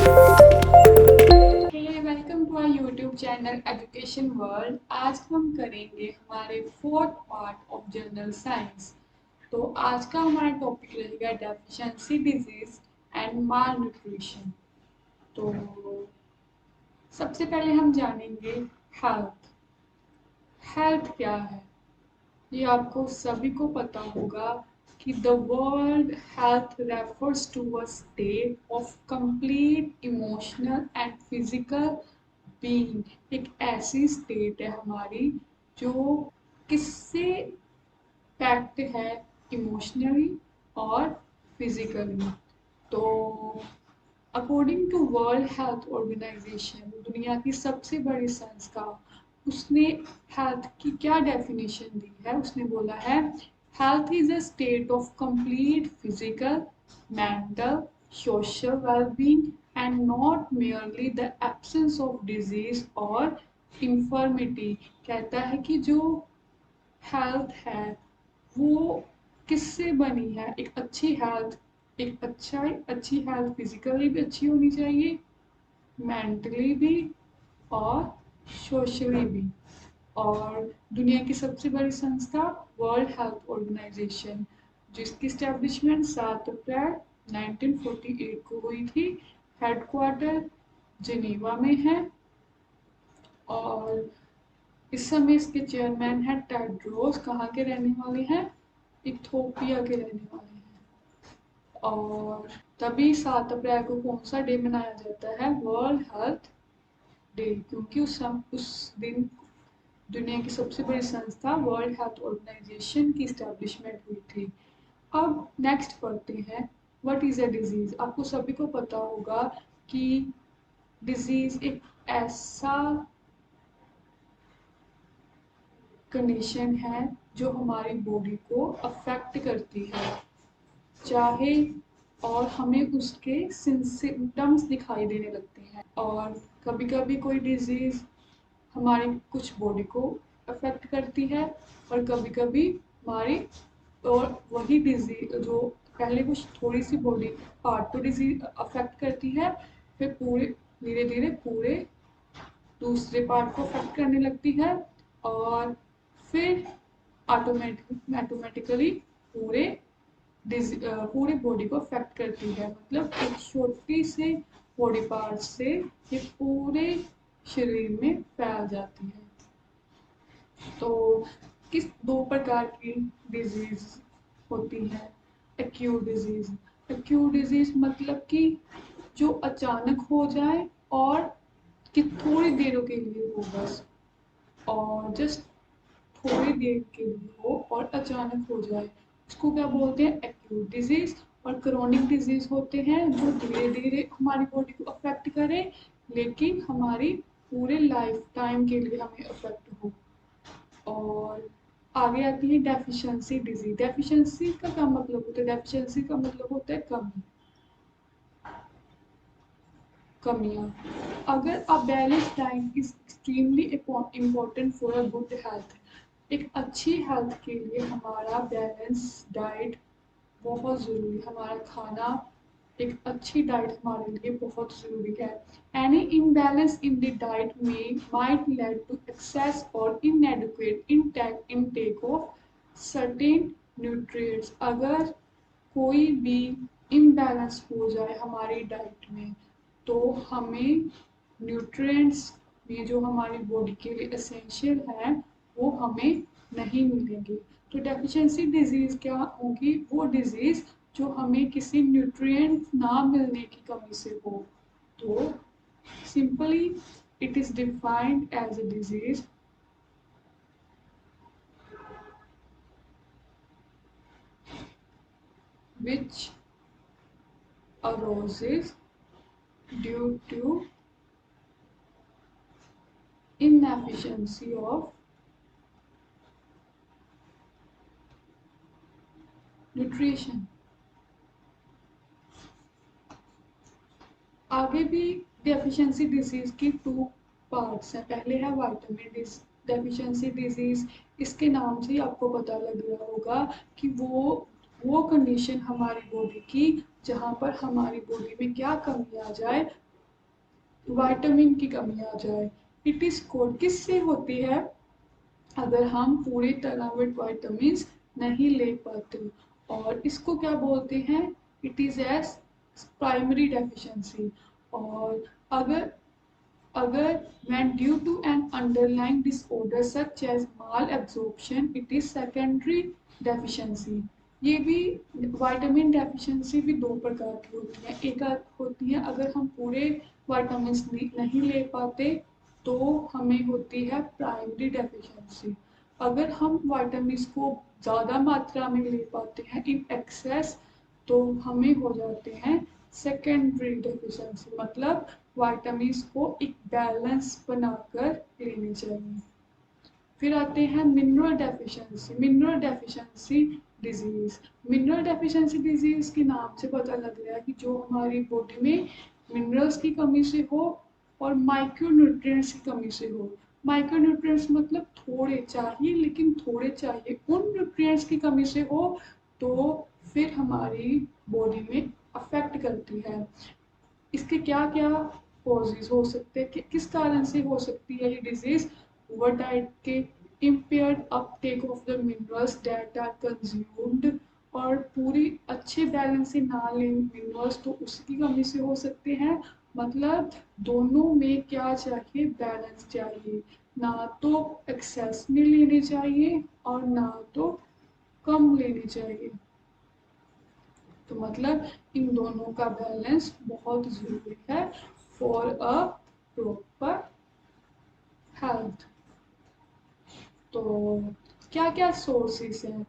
Welcome to our YouTube channel education world. आज हम करेंगे हमारे fourth part of general science. तो आज का हमारा टॉपिक रहेगा deficiency disease and malnutrition. तो सबसे पहले हम जानेंगे हेल्थ। हेल्थ क्या है, ये आपको सभी को पता होगा कि the world health refers to a state of complete emotional and physical being. एक ऐसी स्टेट है हमारी जो किससे पैक्ड है, इमोशनली और फिजिकली। तो according to world health organization, दुनिया की सबसे बड़ी संस्था, उसने हेल्थ की क्या डेफिनेशन दी है। उसने बोला है health is a state of complete physical, mental, social wellbeing and not merely the absence of disease और इंफर्मिटी। कहता है कि जो हेल्थ है वो किससे बनी है। एक अच्छी हेल्थ, अच्छी हेल्थ फिजिकली भी अच्छी होनी चाहिए, मेंटली भी और सोशली भी। और दुनिया की सबसे बड़ी संस्था वर्ल्ड हेल्थ ऑर्गेनाइजेशन, जिसकी स्टैब्लिशमेंट 7 अप्रैल 1948 को हुई थी। हेडक्वार्टर जिनेवा में है और इस समय इसके चेयरमैन हैं टेड्रोस। कहाँ के रहने वाले हैं, इथोपिया के रहने वाले हैं। और तभी 7 अप्रैल को कौन सा डे मनाया जाता है, वर्ल्ड हेल्थ डे, क्योंकि उस दिन दुनिया की सबसे बड़ी संस्था वर्ल्ड हेल्थ ऑर्गेनाइजेशन की स्टैब्लिशमेंट हुई थी। अब नेक्स्ट पढ़ते हैं व्हाट इज अ डिजीज। आपको सभी को पता होगा कि डिजीज एक ऐसा कंडीशन है जो हमारी बॉडी को अफेक्ट करती है, चाहे और हमें उसके सिम्टम्स दिखाई देने लगते हैं। और कभी कभी कोई डिजीज़ हमारी कुछ बॉडी को अफेक्ट करती है और कभी कभी हमारी, और वही डिजीज जो पहले कुछ थोड़ी सी बॉडी पार्ट को डिजीज अफेक्ट करती है, फिर पूरे धीरे धीरे पूरे दूसरे पार्ट को अफेक्ट करने लगती है और फिर ऑटोमेटिकली पूरे पूरे बॉडी को अफेक्ट करती है। मतलब एक छोटी से बॉडी पार्ट से ये पूरे शरीर में फैल जाती है। तो किस दो प्रकार की डिजीज होती है, एक्यूट डिजीज। एक्यूट डिजीज मतलब कि जो अचानक हो जाए और कि थोड़ी देरों के लिए हो बस, और जस्ट थोड़ी देर के लिए हो और अचानक हो जाए, इसको क्या बोलते हैं, एक्यूट डिजीज। और क्रोनिक डिजीज होते हैं जो धीरे धीरे हमारी बॉडी को अफेक्ट करे लेकिन हमारी पूरे लाइफ टाइम के लिए हमें अफेक्ट हो। और आगे आती है डेफिशिएंसी डिजीज। डेफिशिएंसी का क्या मतलब होता है, डेफिशिएंसी का मतलब होता है कमी, कमियां। अगर a balance diet is extremely important for a good health. एक अच्छी हेल्थ के लिए हमारा बैलेंस डाइट बहुत ज़रूरी है। हमारा खाना, एक अच्छी डाइट हमारे लिए बहुत ज़रूरी है। Any imbalance in the diet में माइट लेड टू एक्सेस और इनएडिक्वेट इनटेक ऑफ सर्टेन न्यूट्रिएंट्स। अगर कोई भी इम्बैलेंस हो जाए हमारी डाइट में तो हमें न्यूट्रिएंट्स में जो हमारी बॉडी के लिए एसेंशियल है वो हमें नहीं मिलेंगे। तो डेफिशिएंसी डिजीज़ क्या होगी, वो डिजीज़ जो हमें किसी न्यूट्रिएंट ना मिलने की कमी से हो। तो simply it is defined as a disease which arises due to inefficiency of nutrition। आगे भी डेफिशिएंसी डिजीज की 2 पार्ट्स हैं। पहले है विटामिन डेफिशिएंसी डिजीज। इसके नाम से ही आपको पता लग रहा होगा कि वो कंडीशन हमारी बॉडी की जहाँ पर हमारी बॉडी में क्या कमी आ जाए विटामिन की कमी आ जाए। इट इज कोल्ड किससे होती है? अगर हम पूरी तरह विटामिन नहीं ले पाते, और इसको क्या बोलते हैं? It is as primary deficiency. और अगर अगर when due to an underlying disorder such as malabsorption it is secondary deficiency। ये भी विटामिन डेफिशिएंसी भी दो प्रकार की होती है। एक होती है अगर हम पूरे विटामिन नहीं ले पाते तो हमें होती है प्राइमरी डेफिशिएंसी। अगर हम विटामिन को ज़्यादा मात्रा में ले पाते हैं इन एक्सेस तो हमें हो जाते हैं सेकेंडरी डेफिशिएंसी। मतलब विटामिन को एक बैलेंस बनाकर लेनी चाहिए। फिर आते हैं mineral deficiency. Mineral deficiency disease. Mineral deficiency disease के नाम से पता लग रहा है कि जो हमारी बॉडी में मिनरल्स की कमी से हो और माइक्रोन्यूट्रिएंट्स की कमी से हो। माइक्रोन्यूट्रिएंट्स मतलब थोड़े चाहिए, लेकिन थोड़े चाहिए, उन न्यूट्रिएंट्स की कमी से हो तो फिर हमारी बॉडी में अफेक्ट करती है। इसके क्या क्या कॉजेज हो सकते हैं, किस कारण से हो सकती है ये डिजीज? पुअर डाइट के, impaired uptake of the minerals that are consumed, और पूरी अच्छे बैलेंस से ना लें मिनरल्स तो उसकी कमी से हो सकते हैं। मतलब दोनों में क्या चाहिए? बैलेंस चाहिए। ना तो एक्सेस में लेने चाहिए और ना तो कम लेने चाहिए। तो मतलब इन दोनों का बैलेंस बहुत ज़रूरी है फॉर अ प्रॉपर हेल्थ। तो क्या क्या सोर्सेस हैं?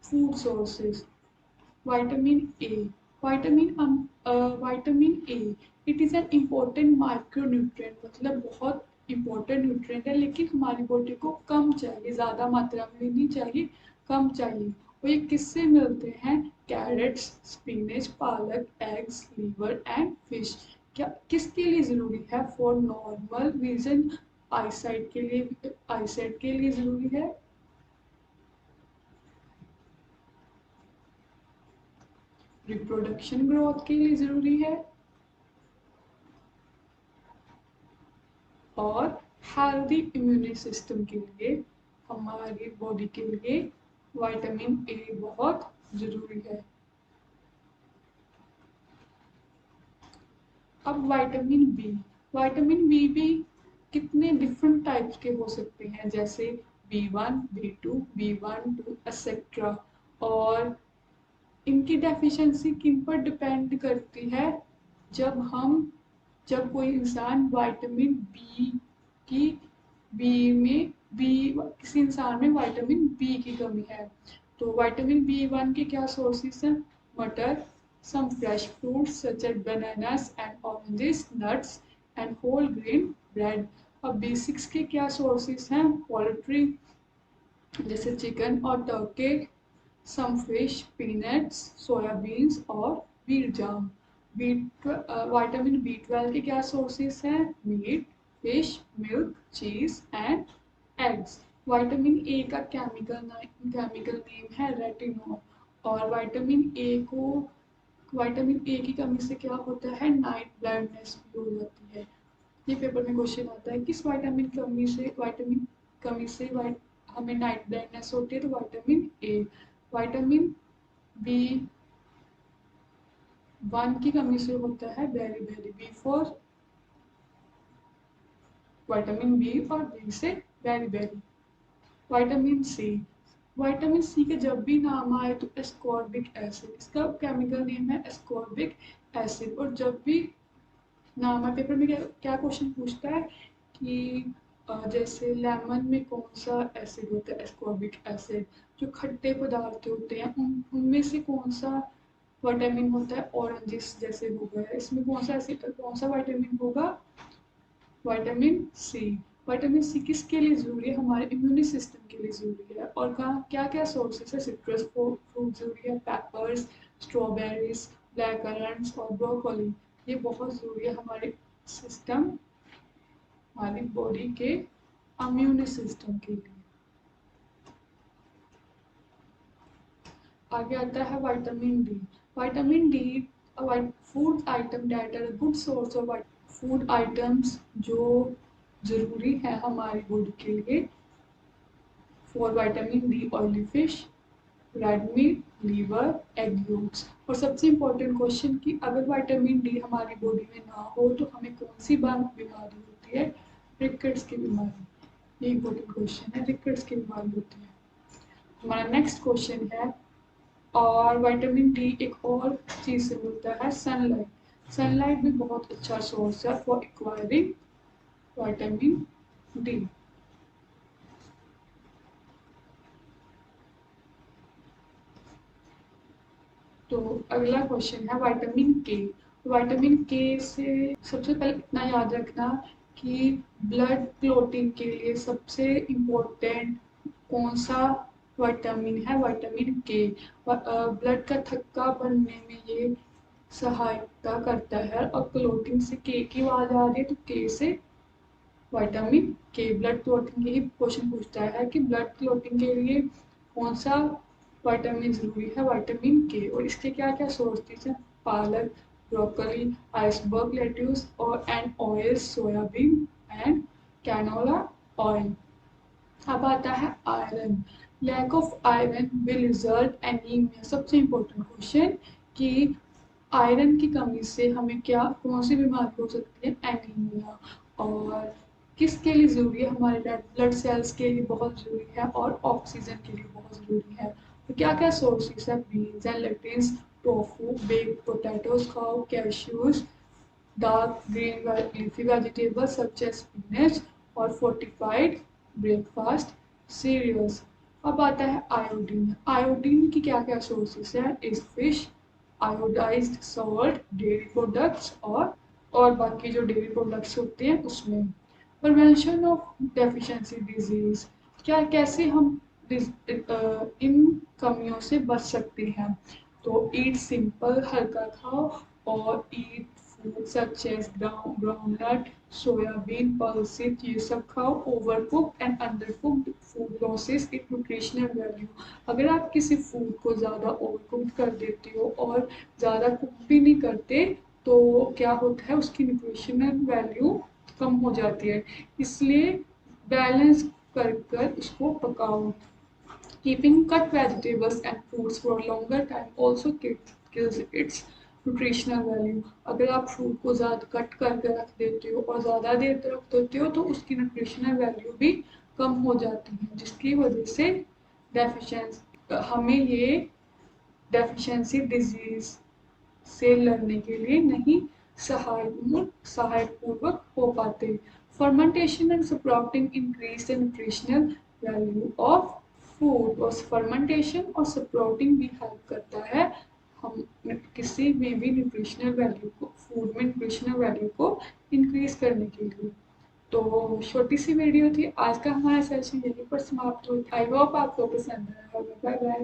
Food sources. Vitamin A. Vitamin A it is an important micronutrient. मतलब बहुत इम्पोर्टेंट न्यूट्रिएंट है, लेकिन हमारी बॉडी को कम चाहिए, ज़्यादा मात्रा में नहीं चाहिए, कम चाहिए। और ये किससे मिलते हैं? कैरेट्स, स्पिनच, पालक, एग्स, लीवर एंड फिश। क्या किसके लिए ज़रूरी है? फॉर नॉर्मल विजन, आईसाइट के लिए, आईसाइट के लिए ज़रूरी है। रिप्रोडक्शन ग्रोथ के लिए ज़रूरी है। और हेल्दी इम्यून सिस्टम के लिए, हमारी बॉडी के लिए विटामिन ए बहुत ज़रूरी है। अब विटामिन बी। विटामिन बी भी कितने डिफरेंट टाइप्स के हो सकते हैं, जैसे B1, B2, B12 एक्सेट्रा। और इनकी डेफिशिएंसी किन पर डिपेंड करती है? जब कोई इंसान विटामिन बी की बी में बी किसी इंसान में विटामिन बी की कमी है। तो विटामिन B1 के क्या सोर्सेस हैं? मटर, some fresh fruits such as bananas and oranges, nuts and whole grain bread। अब B6 के क्या सोर्सेस हैं? पोल्ट्री जैसे चिकन और Turkey, some fish, peanuts, soya beans और व्हीट जाम। विटामिन B12 के क्या सोर्सेस हैं? मीट, फिश, मिल्क, चीज एंड एग्स। विटामिन ए का केमिकल नेम है रेटिनॉल। और विटामिन ए की कमी से क्या होता है? नाइट ब्लाइंडनेस भी हो जाती है। ये पेपर में क्वेश्चन आता है किस विटामिन कमी से हमें नाइट ब्लाइंडनेस होती है? तो विटामिन ए। विटामिन B1 की कमी से होता है beriberi. B for vitamin B और बी से beriberi. Vitamin C. Vitamin C के जब भी नाम आए तो एस्कॉर्बिक एसिड, इसका केमिकल नेम है एस्कॉर्बिक एसिड। और जब भी नाम आए, पेपर में क्या क्वेश्चन पूछता है कि जैसे लेमन में कौन सा एसिड होता है? Ascorbic acid. जो खट्टे पदार्थ होते हैं उनमें से कौन सा विटामिन होता है? ऑरेंजेस जैसे हो गया, इसमें कौन सा विटामिन होगा? Vitamin C. विटामिन सी किसके लिए जरूरी है? हमारे इम्यून सिस्टम के लिए जरूरी है। और कहाँ क्या क्या सोर्सेस है? सिट्रस फ्रूट जरूरी है, पेपर्स, स्ट्रॉबेरीज, ब्लैक करंट्स और ब्रोकोली। ये बहुत जरूरी है हमारे सिस्टम, हमारी बॉडी के इम्यून सिस्टम के लिए। आगे आता है vitamin D. Vitamin D food item that are good source of food items जो ज़रूरी है हमारी बॉडी के लिए for vitamin D oily fish, red meat, liver, egg yolks. और सबसे इम्पोर्टेंट क्वेश्चन कि अगर विटामिन डी हमारी बॉडी में ना हो तो हमें कौन सी बीमारी होती है? रिकेट्स की बीमारी। ये इम्पोर्टेंट क्वेश्चन है, रिकेट्स की बीमारी होती है। हमारा नेक्स्ट क्वेश्चन है, और विटामिन डी एक और चीज़ से मिलता है, सनलाइट। सनलाइट भी बहुत अच्छा सोर्स है फॉर एक्वायरिंग विटामिन डी। तो अगला क्वेश्चन है विटामिन के। विटामिन के से सबसे पहले इतना याद रखना कि ब्लड क्लोटिंग के लिए सबसे इम्पोर्टेंट कौन सा विटामिन है? विटामिन के। ब्लड का थक्का बनने में ये सहायता करता है। और क्लोटिंग से के की आवाज आ रही है तो के से विटामिन के। ब्लड क्लोटिंग के ही क्वेश्चन पूछता है कि ब्लड क्लोटिंग के लिए कौन सा विटामिन जरूरी है? विटामिन के। और इसके क्या क्या सोर्सेज हैं? पालक, ब्रोकली, आइसबर्ग लेट्यूस और and oil, soybean and canola oil. अब आता है iron. Lack of iron will result anaemia. सबसे इम्पोर्टेंट क्वेश्चन कि आयरन की कमी से हमें क्या कौन सी बीमारी हो सकती है? एनीमिया। और किसके लिए ज़रूरी है? हमारे रेड ब्लड सेल्स के लिए बहुत ज़रूरी है और ऑक्सीजन के लिए बहुत ज़रूरी है। तो क्या क्या सोर्सेज है? Beans and lentils, tofu, baked potatoes खाओ, cashews, dark green leafy vegetables such as spinach और फोर्टिफाइड ब्रेकफास्ट सीरियल्स। अब आता है आयोडीन। आयोडीन की क्या क्या सोर्सेस है? इस fish, iodised salt, dairy products और बाकी जो डेयरी प्रोडक्ट्स होते हैं उसमें। Prevention of deficiency disease. क्या कैसे हम इन कमियों से बच सकते हैं? तो ईट सिंपल, हल्का खाओ और eat food such as groundnut, soybean, pulses, ये सब खाओ। Overcooked and undercooked food loses it nutritional value. अगर आप किसी फूड को ज़्यादा ओवर कुक्ड कर देते हो और ज़्यादा कुक भी नहीं करते तो क्या होता है? उसकी न्यूट्रिशनल वैल्यू कम हो जाती है। इसलिए बैलेंस कर कर उसको पकाओ। Keeping cut vegetables and fruits for longer time also kills its nutritional value. अगर आप फ्रूट को ज़्यादा कट करके रख देते हो और ज़्यादा देर तक रख देते हो तो उसकी न्यूट्रिशनल वैल्यू भी कम हो जाती है, जिसकी वजह से डेफिशिएंसी हमें ये डेफिशिएंसी डिजीज से लड़ने के लिए नहीं सहायपूर्वक हो पाते। Fermentation and sprouting increase the nutritional value of food. और फर्मेंटेशन और स्प्राउटिंग भी हेल्प करता है हम किसी में भी न्यूट्रिशनल वैल्यू को फूड में न्यूट्रिशनल वैल्यू को इंक्रीज करने के लिए। तो छोटी सी वीडियो थी, आज का हमारा सेशन यहीं पर समाप्त हुआ। आई होप आपको पसंद आया होगा। Bye bye.